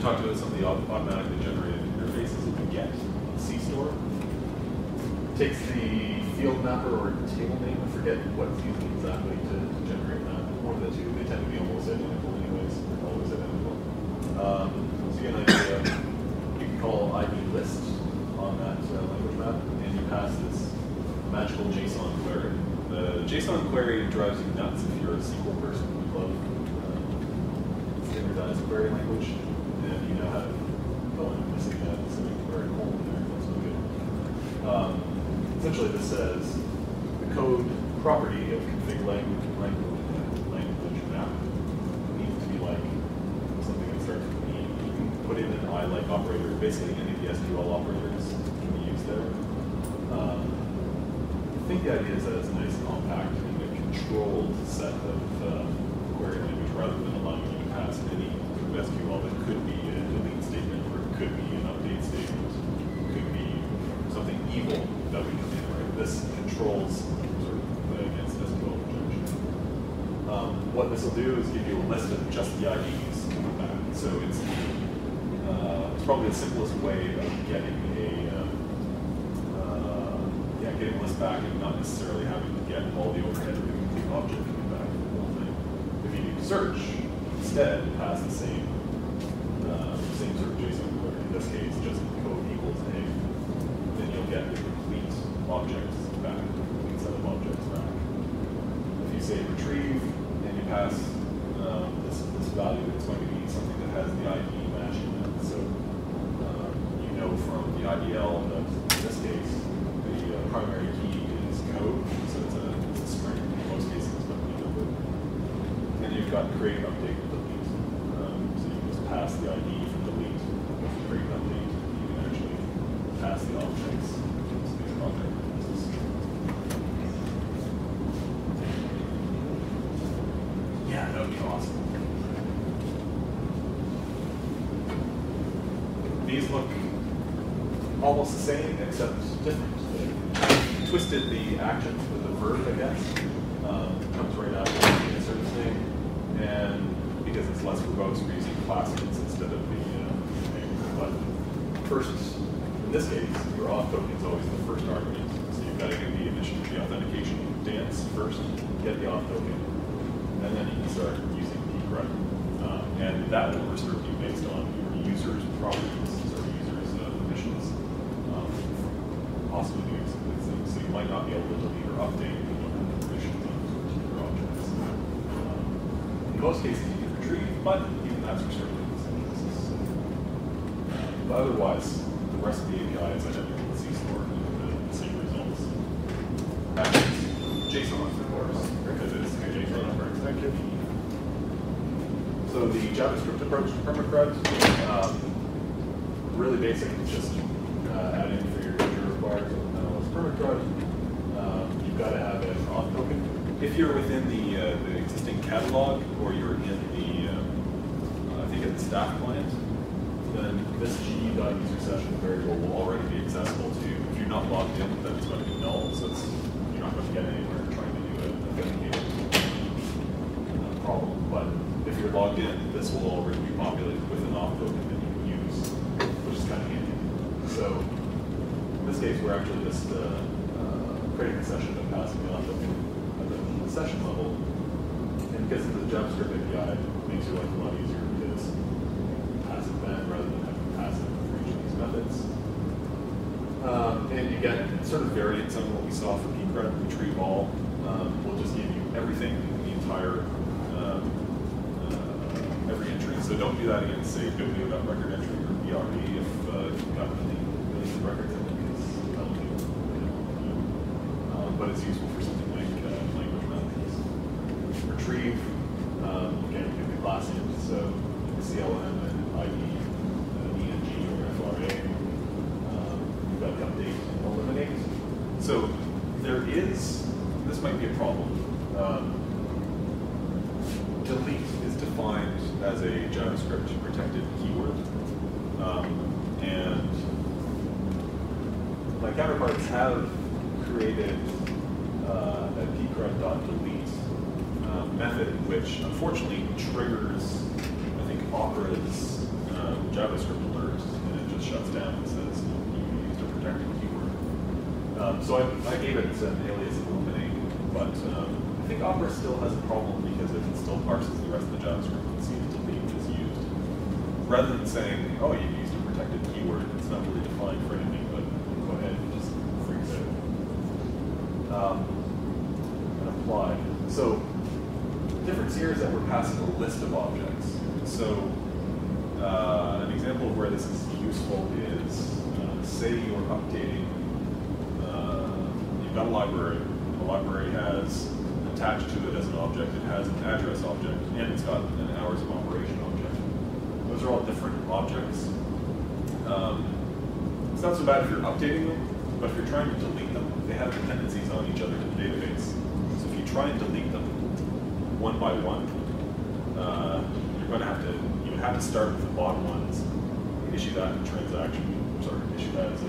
talked about some of the automatically generated interfaces that you get in CStore. It takes the field mapper or table name, I forget what's used exactly to generate that. One of the two, they tend to be almost identical anyways, they're always identical. So you get an idea, you can call ID list on that language map, and you pass this magical JSON query. The JSON query drives you nuts if you're a SQL person who love standardized query language, and you know how to go in and missing that query colon there. That's no good. Essentially, this says the code property of config language map needs to be like something that starts with E. You can put in an I-like operator. Basically, any of the SQL operators can be used there. I think the idea is that it's a nice compact and a controlled set of query language rather than allowing you to pass any sort of SQL that could be a delete statement or it could be an update statement, could be something evil that we come in, right? This controls sort of against SQL rejection. What this will do is give you a list of just the IDs coming back. So it's probably the simplest way of getting getting a list back and not necessarily having to get all the overhead of the complete object coming back for the whole thing. If you do search, instead, it has the same sort of JSON query. In this case, just code equals A. Then you'll get the complete objects back, the complete set of objects back. If you say retrieve and you pass this value, it's going to be something that has the ID matching it. So you know from the IDL that in this case, primary key is code, so it's a string. In most cases, it's going to be number. And you've got create, update, delete. So you can just pass the ID from delete. With create, update, you can actually pass the objects. Yeah, that would be awesome. These look almost the same, except different. Twisted the action with the verb, I guess. Comes right after the insert thing, and because it's less verbose, we're using classes instead of the name. But first, in this case, your auth token is always the first argument. So you've got to get the authentication dance first, get the auth token, and then you can start using Pcrud. And that will reserve you based on your user's properties or user's permissions. Possibly doing some good things. So you might not be able to delete or update if you don't have permissions on those particular objects. In most cases, you can retrieve, but even that's restricted. But otherwise, the rest of the API is identical to CStore and the same results. JSON, of course, because it's a JSON number. Thank you. So the JavaScript approach to PermaCrud, really basic. It's just adding for your required PermaCrud. You've got to have an auth token. If you're within the existing catalog, or you're in the, I think at the staff client, then this ge.user session variable will already be accessible to you. If you're not logged in, then it's going to be null, so you're not going to get anywhere trying to do an authenticated problem. But if you're logged in, this will already be populated with an auth token that you can use, which is kind of handy. So in this case, we're actually just creating a session and passing the auth token at the session level. And because it's a JavaScript API, it makes your life a lot easier because pass it then rather than having to pass it for each of these methods. And you get sort of variants on what we saw for Pcrud, retrieve all. We'll just give you everything, the entire, every entry. So don't do that against, say, biblio.record entry or BRE if you've got millions of records in it, because that'll do. But it's useful for something like language methods. Retrieve, again, we do the class in, so CLM and ID, ENG or FRA. We've got the update and eliminate. So there is, this might be a problem. Delete is defined as a JavaScript protected keyword. And my counterparts have created a Pcrud.delete method, which unfortunately triggers, I think, Opera's JavaScript alert, and it just shuts down and says you used a protected keyword. So I gave it an alias of eliminate, but I think Opera still has a problem because it still parses the rest of the JavaScript and sees delete is used. Rather than saying, oh, you've used a protected keyword, it's not really defined for anything, but go ahead and just freeze it. And apply. So the difference here is that we're passing a list of objects. So an example of where this is useful is, say you're updating, you've got a library. The library has attached to it as an object, it has an address object, and it's got an hours of operation object. Those are all different objects. It's not so bad if you're updating them, but if you're trying to delete them, they have dependencies on each other in the database. So if you try and delete them one by one, you're going to have to, you would have to start with the bottom ones, issue that transaction, issue that as a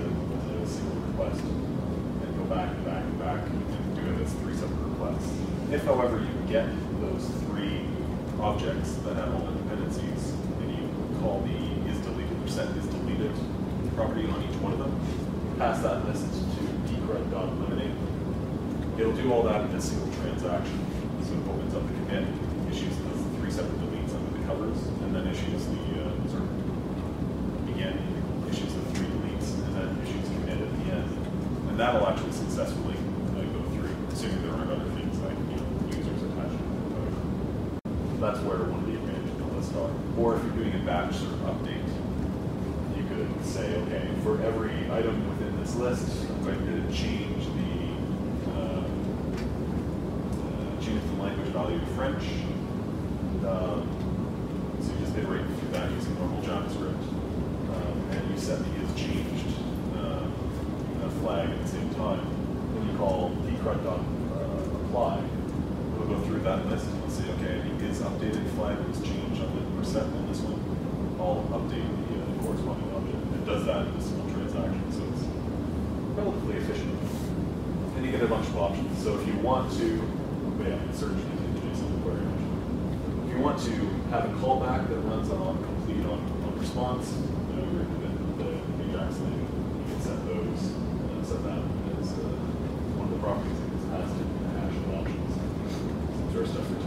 single request, and go back and back and back, and do it as 3 separate requests. If, however, you get those 3 objects that have all the dependencies, and you call the isDeleted property on each one of them, pass that list to Pcrud.eliminate. It'll do all that in a single transaction. So it opens up the commit, issues the 3 separate deletes under the covers, and then issues the issues the 3 deletes, and then issues commit at the end. And that'll actually successfully go through, assuming there aren't other things like users attached to the code. That's where one of the advantages of the list are. Or if you're doing a batch sort of update, you could say, okay, for every item within this list, I'm going to change the language value to French. So you just iterate through that using normal JavaScript. And you set the isChanged flag at the same time. When you call Pcrud.apply, it'll go through that list and it'll say, okay, the isUpdated flag was changed on the set on this one. I'll update the corresponding object. It does that in a single transaction, so it's relatively efficient. And you get a bunch of options. So if you want to search using the JSON query engine. If you want to have a callback that runs on complete on response, you're into the Ajax thing, you can set those, set that as one of the properties that is passed in the hash of options. Some sort of stuff for